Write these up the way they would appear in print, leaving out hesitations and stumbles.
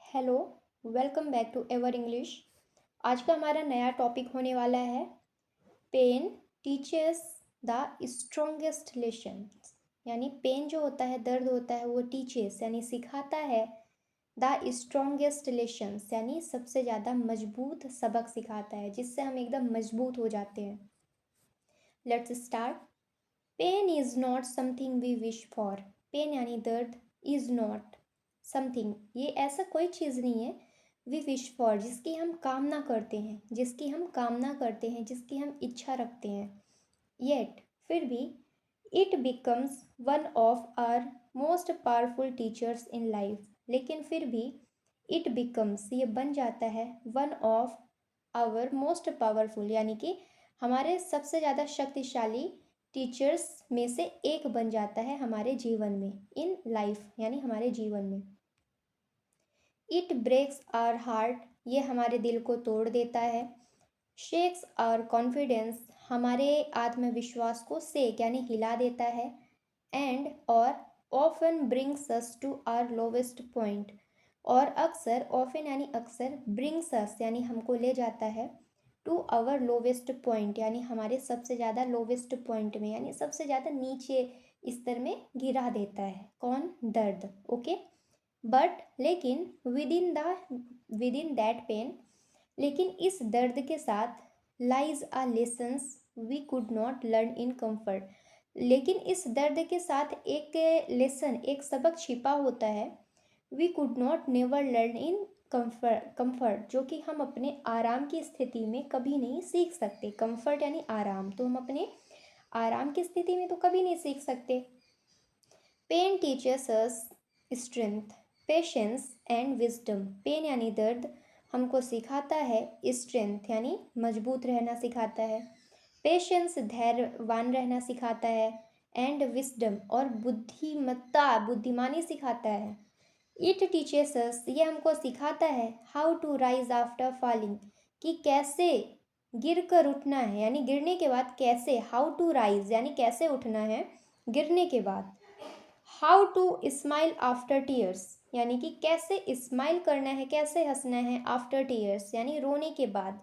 Hello, welcome back to ever English. आज का हमारा नया टॉपिक होने वाला है pain teaches the strongest lessons. यानी पेन जो होता है, दर्द होता है, वो टीचर्स यानी सिखाता है द स्ट्रॉन्गेस्ट लेसन्स यानी सबसे ज़्यादा मजबूत सबक सिखाता है, जिससे हम एकदम मजबूत हो जाते हैं। Let's start. Pain is not something we wish for. Pain यानी दर्द, इज़ नॉट समथिंग ये ऐसा कोई चीज़ नहीं है वी विश फॉर जिसकी हम कामना करते हैं, जिसकी हम इच्छा रखते हैं। येट फिर भी it becomes one of our most powerful teachers in life. लेकिन फिर भी इट बिकम्स ये बन जाता है one of our most powerful यानी कि हमारे सबसे ज़्यादा शक्तिशाली टीचर्स में से एक बन जाता है हमारे जीवन में, इन लाइफ यानी हमारे जीवन में। इट ब्रेक्स आवर हार्ट ये हमारे दिल को तोड़ देता है। शेक्स आवर कॉन्फिडेंस हमारे आत्मविश्वास को सेक यानी हिला देता है। एंड और often brings us to our lowest point और अक्सर, ऑफन यानी अक्सर, ब्रिंग्स अस यानी हमको ले जाता है टू आवर लोवेस्ट पॉइंट यानी हमारे सबसे ज़्यादा लोवेस्ट पॉइंट में यानी सबसे ज़्यादा नीचे स्तर में गिरा देता है। कौन? दर्द। ओके। बट लेकिन विद इन दैट पेन लेकिन इस दर्द के साथ lies a lessons we could not learn in comfort. लेकिन इस दर्द के साथ एक लेसन, एक सबक छिपा होता है। We could not never learn in comfort जो कि हम अपने आराम की स्थिति में कभी नहीं सीख सकते। कंफर्ट यानी आराम, तो हम अपने आराम की स्थिति में तो कभी नहीं सीख सकते। Pain teaches us strength, patience and wisdom. पेन यानी दर्द हमको सिखाता है स्ट्रेंथ यानी मजबूत रहना सिखाता है, पेशेंस धैर्यवान रहना सिखाता है, एंड विजडम और बुद्धिमानी सिखाता है। इट टीचर्स अस ये हमको सिखाता है how to rise after falling कि कैसे गिर कर उठना है यानी गिरने के बाद कैसे, हाउ टू राइज यानी कैसे उठना है गिरने के बाद। How to smile after tears यानी कि कैसे स्माइल करना है, कैसे हंसना है आफ्टर टीयर्स यानी रोने के बाद।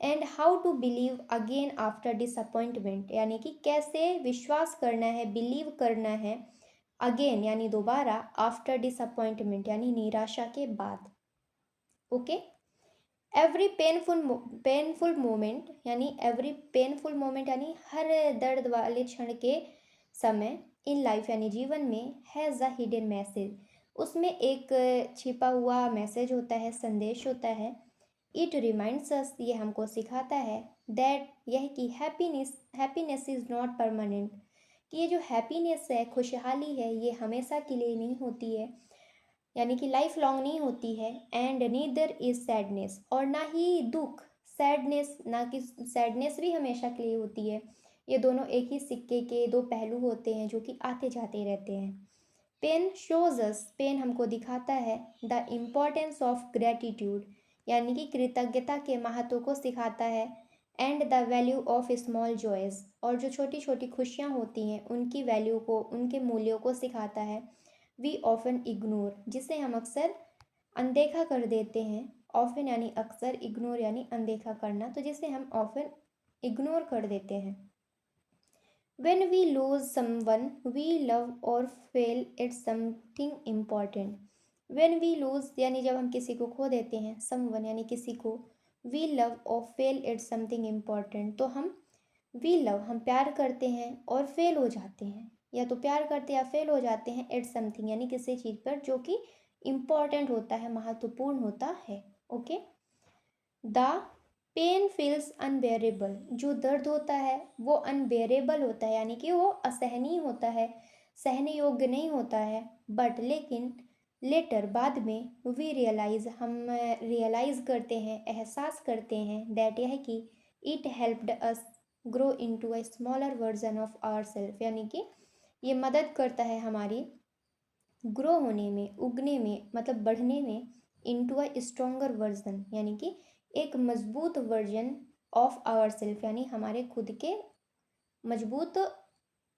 And how to believe again after disappointment यानी कि कैसे विश्वास करना है, बिलीव करना है अगेन यानी दोबारा, आफ्टर डिसअपॉइंटमेंट यानी निराशा के बाद। ओके। एवरी पेनफुल मोमेंट यानी हर दर्द वाले क्षण के समय इन लाइफ यानी जीवन में हैज़ अ हिडन मैसेज उसमें एक छिपा हुआ मैसेज होता है, संदेश होता है। इट रिमाइंड्स अस ये हमको सिखाता है दैट यह कि हैप्पीनेस इज़ नॉट परमानेंट कि ये जो हैप्पीनेस है, खुशहाली है, ये हमेशा के लिए नहीं होती है यानी कि लाइफ लॉन्ग नहीं होती है। एंड नीदर इज सैडनेस और ना ही दुख, सैडनेस ना कि सैडनेस भी हमेशा के लिए होती है। ये दोनों एक ही सिक्के के दो पहलू होते हैं जो कि आते जाते रहते हैं। पेन शोज अस पेन हमको दिखाता है द इम्पोर्टेंस ऑफ ग्रेटिट्यूड यानी कि कृतज्ञता के महत्व को सिखाता है। And the value of small joys और जो छोटी छोटी खुशियाँ होती हैं उनकी वैल्यू को, उनके मूल्यों को सिखाता है। वी ऑफन इग्नोर जिसे हम अक्सर अनदेखा कर देते हैं। ऑफन यानी अक्सर, इग्नोर यानी अनदेखा करना, तो जिसे हम ऑफन इग्नोर कर देते हैं। When we lose someone we love or fail at something important. When we lose यानी जब हम किसी को खो देते हैं, someone यानी किसी को, we love or fail at something important तो हम we love हम प्यार करते हैं और फेल हो जाते हैं, या तो प्यार करते या फेल हो जाते हैं at something यानी किसी चीज़ पर जो कि इम्पॉर्टेंट होता है, महत्वपूर्ण होता है। Okay. The pain feels unbearable जो दर्द होता है वो अनबेरेबल होता है यानी कि वो असहनीय होता है, सहने योग्य नहीं होता है। बट लेकिन लेटर बाद में वी रियलाइज हम रियलाइज करते हैं, एहसास करते हैं दैट यह कि it helped us grow into a smaller version of our self यानी कि ये मदद करता है हमारी ग्रो होने में, उगने में, मतलब बढ़ने में, इनटू अ स्ट्रोंगर वर्जन यानी कि एक मजबूत वर्जन ऑफ आवर सेल्फ यानी हमारे खुद के मजबूत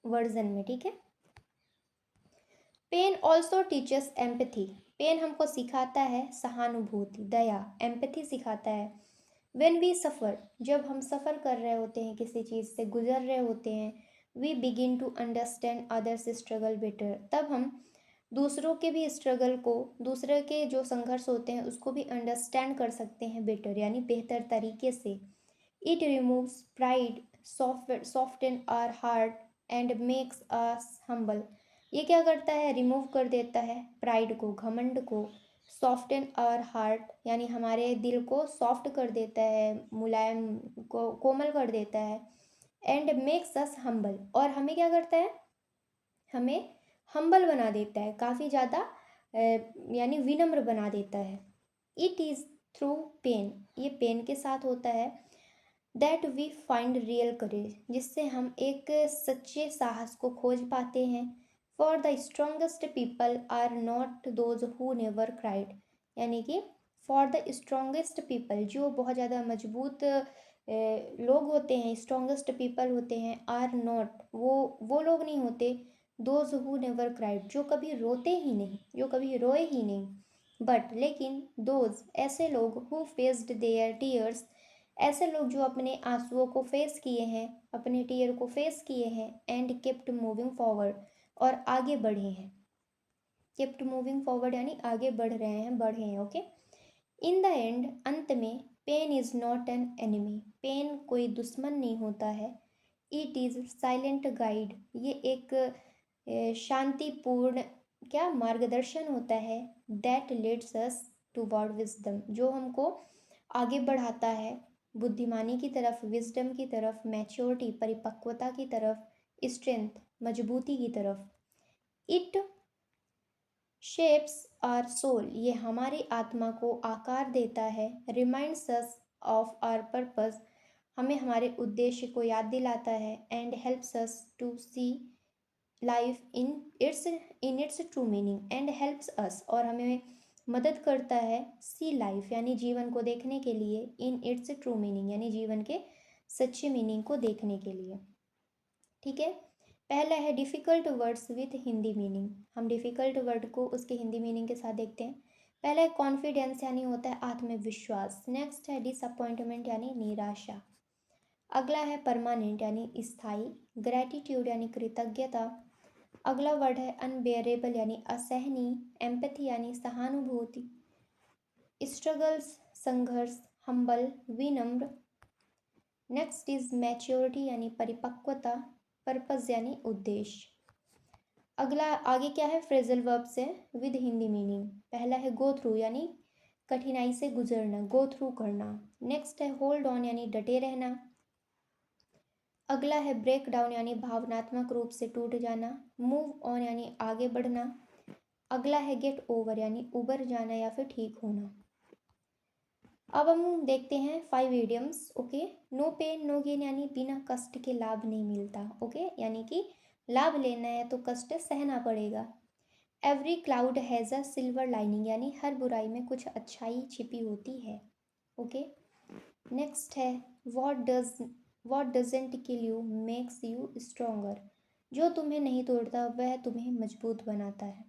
वर्जन में। ठीक है। Pain also teaches empathy pain हमको सिखाता है सहानुभूति, दया, एम्पैथी सिखाता है। व्हेन वी सफ़र, जब हम सफ़र कर रहे होते हैं, किसी चीज़ से गुजर रहे होते हैं, we begin to understand others struggle better, तब हम दूसरों के भी स्ट्रगल को, दूसरे के जो संघर्ष होते हैं उसको भी अंडरस्टैंड कर सकते हैं बेटर, यानी बेहतर तरीके से। It removes pride, soften our heart and makes us humble. ये क्या करता है, रिमूव कर देता है प्राइड को, घमंड को, सॉफ्टन आवर हार्ट यानी हमारे दिल को सॉफ्ट कर देता है, मुलायम को कोमल कर देता है, एंड मेक्स अस हम्बल, और हमें क्या करता है, हमें हम्बल बना देता है, काफ़ी ज़्यादा यानी विनम्र बना देता है। इट इज़ थ्रू पेन, ये पेन के साथ होता है, that we find real courage, जिससे हम एक सच्चे साहस को खोज पाते हैं। For the strongest people are not those who never cried, यानी कि फॉर द स्ट्रोंगेस्ट पीपल, जो बहुत ज़्यादा मजबूत लोग होते हैं, स्ट्रोंगेस्ट पीपल होते हैं, आर नॉट, वो लोग नहीं होते, दोज हु नेवर क्राइड, जो कभी रोते ही नहीं, जो कभी रोए ही नहीं, बट लेकिन दोज, ऐसे लोग, हु फेस्ड देयर टीयर्स, ऐसे लोग जो अपने आंसुओं को फेस किए हैं, अपने टीयर को फेस किए हैं, एंड केप्ट मूविंग फॉरवर्ड, और आगे बढ़े हैं। केप्ट मूविंग फॉरवर्ड यानी आगे बढ़ रहे हैं, बढ़े हैं, ओके। इन द एंड, अंत में, pain is not an enemy, pain कोई दुश्मन नहीं होता है। इट इज़ साइलेंट गाइड, ये एक शांतिपूर्ण क्या मार्गदर्शन होता है, that leads us toward wisdom, जो हमको आगे बढ़ाता है बुद्धिमानी की तरफ, विजडम की तरफ, मैच्योरिटी परिपक्वता की तरफ, स्ट्रेंथ मजबूती की तरफ। इट शेप्स आर सोल, ये हमारी आत्मा को आकार देता है। Reminds us of our purpose, हमें हमारे उद्देश्य को याद दिलाता है। And helps us to see life in its true meaning, and helps us, और हमें मदद करता है, सी लाइफ यानी जीवन को देखने के लिए, इन इट्स ट्रू मीनिंग यानी जीवन के सच्चे मीनिंग को देखने के लिए। ठीक है, पहला है difficult words with Hindi meaning, हम डिफ़िकल्ट वर्ड को उसके हिंदी मीनिंग के साथ देखते हैं। पहला है कॉन्फिडेंस यानी होता है आत्मविश्वास। नेक्स्ट है डिसअपॉइंटमेंट यानी निराशा। अगला है परमानेंट यानी स्थायी। ग्रैटिट्यूड यानी कृतज्ञता। अगला वर्ड है अनबेयरेबल यानी असहनीय। एम्पैथी यानी सहानुभूति। स्ट्रगल्स संघर्ष। हम्बल विनम्र। नेक्स्ट इज मैच्योरिटी यानी परिपक्वता। पर्पस यानी उद्देश्य। अगला आगे क्या है, फ्रेजल वर्ब्स है विद हिंदी मीनिंग। पहला है गो थ्रू यानी कठिनाई से गुजरना, गो थ्रू करना। नेक्स्ट है होल्ड ऑन यानी डटे रहना। अगला है ब्रेक डाउन यानी भावनात्मक रूप से टूट जाना। मूव ऑन यानी आगे बढ़ना। अगला है गेट ओवर यानी उबर जाना या फिर ठीक होना। अब हम देखते हैं 5 idioms. Okay, no pain no gain यानी बिना कष्ट के लाभ नहीं मिलता। ओके, यानी कि लाभ लेना है तो कष्ट सहना पड़ेगा। Every cloud has a silver lining यानी हर बुराई में कुछ अच्छाई छिपी होती है। ओके, नेक्स्ट है what doesn't kill you makes you stronger, जो तुम्हें नहीं तोड़ता वह तुम्हें मजबूत बनाता है।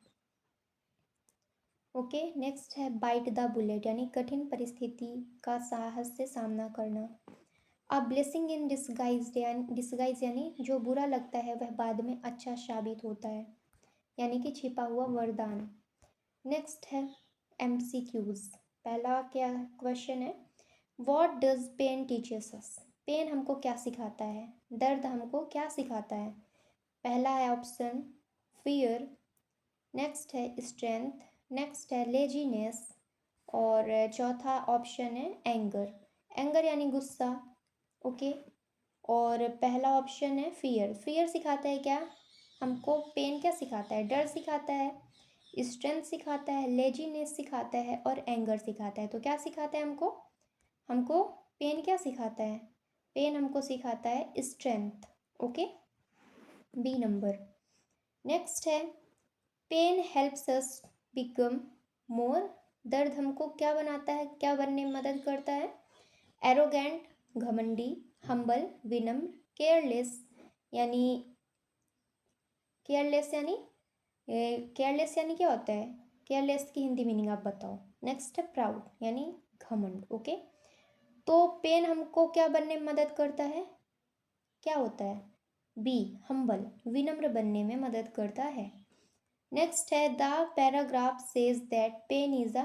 ओके, नेक्स्ट है बाइट द बुलेट यानी कठिन परिस्थिति का साहस से सामना करना। अ ब्लेसिंग इन डिस्गाइज यानी जो बुरा लगता है वह बाद में अच्छा साबित होता है, यानी कि छिपा हुआ वरदान। नेक्स्ट है MCQs। पहला क्या क्वेश्चन है, what does pain teaches us, pain हमको क्या सिखाता है, दर्द हमको क्या सिखाता है। पहला है ऑप्शन फियर। नेक्स्ट है स्ट्रेंथ। नेक्स्ट है लेजीनेस। और चौथा ऑप्शन है एंगर, एंगर यानी गुस्सा। ओके, और पहला ऑप्शन है फियर। फियर सिखाता है क्या हमको, पेन क्या सिखाता है, डर सिखाता है, स्ट्रेंथ सिखाता है, लेजीनेस सिखाता है और एंगर सिखाता है। तो क्या सिखाता है हमको, हमको पेन क्या सिखाता है, पेन हमको सिखाता है strength. Okay, B number. Next है pain helps us become more, दर्द हमको क्या बनाता है, क्या बनने में मदद करता है, एरोगेंट घमंडी, हम्बल विनम्र, केयरलेस यानी केयरलेस यानी क्या होता है, केयरलेस की हिंदी मीनिंग आप बताओ। नेक्स्ट है प्राउड यानी घमंड। ओके, तो पेन हमको क्या बनने में मदद करता है, क्या होता है, बी हम्बल, विनम्र बनने में मदद करता है। नेक्स्ट है the paragraph says that pain is a,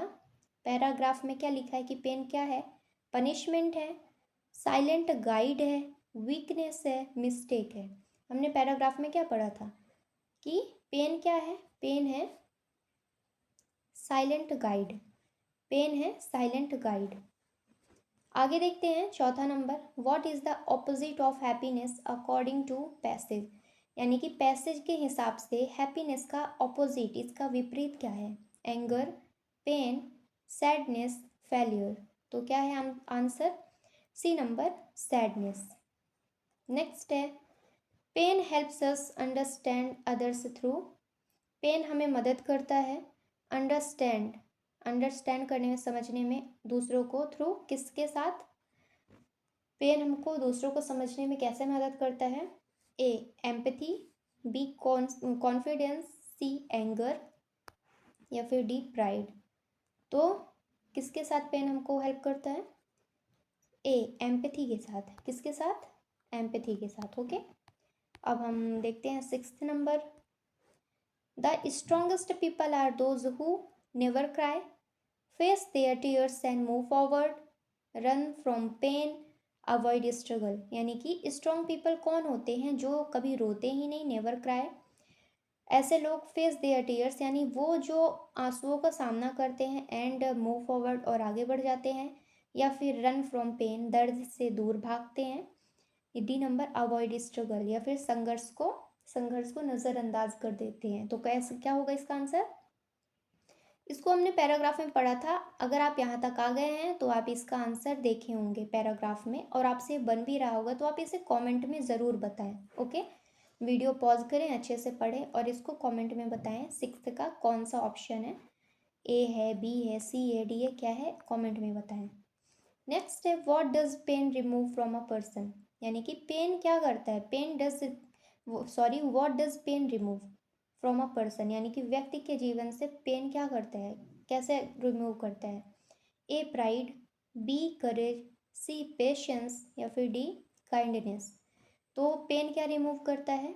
paragraph में क्या लिखा है कि पेन क्या है, पनिशमेंट है, साइलेंट गाइड है, वीकनेस है, मिस्टेक है। हमने पैराग्राफ में क्या पढ़ा था कि पेन क्या है, पेन है साइलेंट गाइड, पेन है साइलेंट गाइड। आगे देखते हैं चौथा number, what is the opposite of happiness according to passage, यानी कि पैसेज के हिसाब से हैप्पीनेस का ऑपोजिट, इसका विपरीत क्या है, एंगर, पेन, सैडनेस, फेलियर। तो क्या है answer, C number sadness. Next है pain helps us understand others through, pain हमें मदद करता है अंडरस्टैंड, अंडरस्टैंड करने में, समझने में दूसरों को, थ्रू किसके साथ, पेन हमको दूसरों को समझने में कैसे मदद करता है, ए एम्पैथी, बी कॉन्फिडेंस, सी एंगर, या फिर डी प्राइड। तो किसके साथ पेन हमको हेल्प करता है, ए एम्पैथी के साथ, किसके साथ, एम्पैथी के साथ। ओके, अब हम देखते हैं sixth number, the strongest people are those who never cry, face their tears and move forward, run from pain, avoid struggle. यानी कि स्ट्रॉन्ग पीपल कौन होते हैं, जो कभी रोते ही नहीं, नेवर क्राई, ऐसे लोग फेस देयर टीयर्स यानी वो जो आंसुओं का सामना करते हैं, एंड मूव फॉरवर्ड और आगे बढ़ जाते हैं, या फिर रन फ्रॉम पेन, दर्द से दूर भागते हैं, डी नंबर अवॉइड स्ट्रगल, या फिर संघर्ष को नज़रअंदाज कर देते हैं। तो कैसे, क्या होगा इसका आंसर, इसको हमने पैराग्राफ में पढ़ा था, अगर आप यहाँ तक आ गए हैं तो आप इसका आंसर देखे होंगे पैराग्राफ में, और आपसे बन भी रहा होगा, तो आप इसे कमेंट में ज़रूर बताएं। ओके, वीडियो पॉज करें, अच्छे से पढ़ें और इसको कमेंट में बताएं सिक्स्थ का कौन सा ऑप्शन है, ए है, बी है, सी है, डी है, क्या है, कमेंट में बताएं। नेक्स्ट है what does pain remove from a person, यानी कि पेन क्या करता है, what does pain remove from a person, यानी कि व्यक्ति के जीवन से पेन क्या करता है, कैसे रिमूव करता है, ए प्राइड, बी करेज, सी पेशेंस, या फिर डी काइंडनेस। तो पेन क्या रिमूव करता है,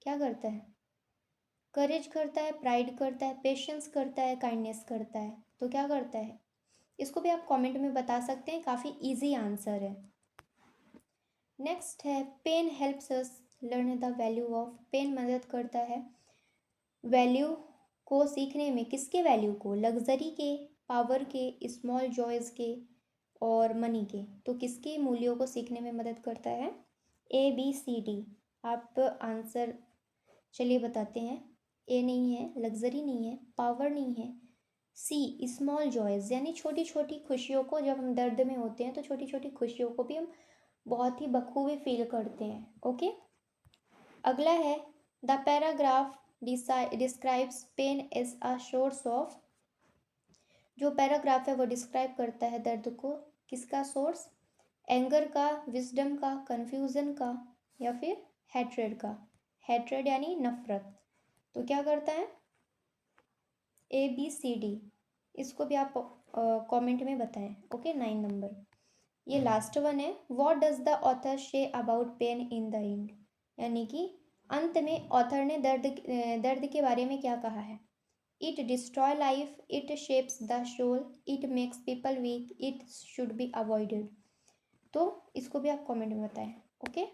क्या करता है, करेज करता है, प्राइड करता है, पेशेंस करता है, काइंडनेस करता है। तो क्या करता है, इसको भी आप कमेंट में बता सकते हैं, काफ़ी इजी आंसर है। नेक्स्ट है pain helps us learn the value of, pain मदद करता है वैल्यू को सीखने में, किसके वैल्यू को, लग्जरी के, पावर के, स्मॉल जॉयज़ के और मनी के। तो किसके मूल्यों को सीखने में मदद करता है, ए बी सी डी। आप आंसर चलिए बताते हैं, ए नहीं है, लग्जरी नहीं है, पावर नहीं है, सी स्मॉल जॉयज़ यानी छोटी छोटी खुशियों को, जब हम दर्द में होते हैं तो छोटी छोटी खुशियों को भी हम बहुत ही बखूबी फील करते हैं। ओके, अगला है the paragraph describes pain as a source of, जो पैराग्राफ है वो डिस्क्राइब करता है दर्द को, किसका सोर्स, एंगर का, विजडम का, कन्फ्यूज़न का, या फिर हैट्रेड का, हैट्रेड यानी नफरत। तो क्या करता है, ए बी सी डी, इसको भी आप कमेंट में बताएं। ओके, 9 नंबर, ये लास्ट वन है, what does the author say about pain in the end, यानी कि अंत में ऑथर ने दर्द के बारे में क्या कहा है, it destroy life, it shapes the soul, it makes people weak, it should be avoided. तो इसको भी आप कमेंट में बताएं। ओके।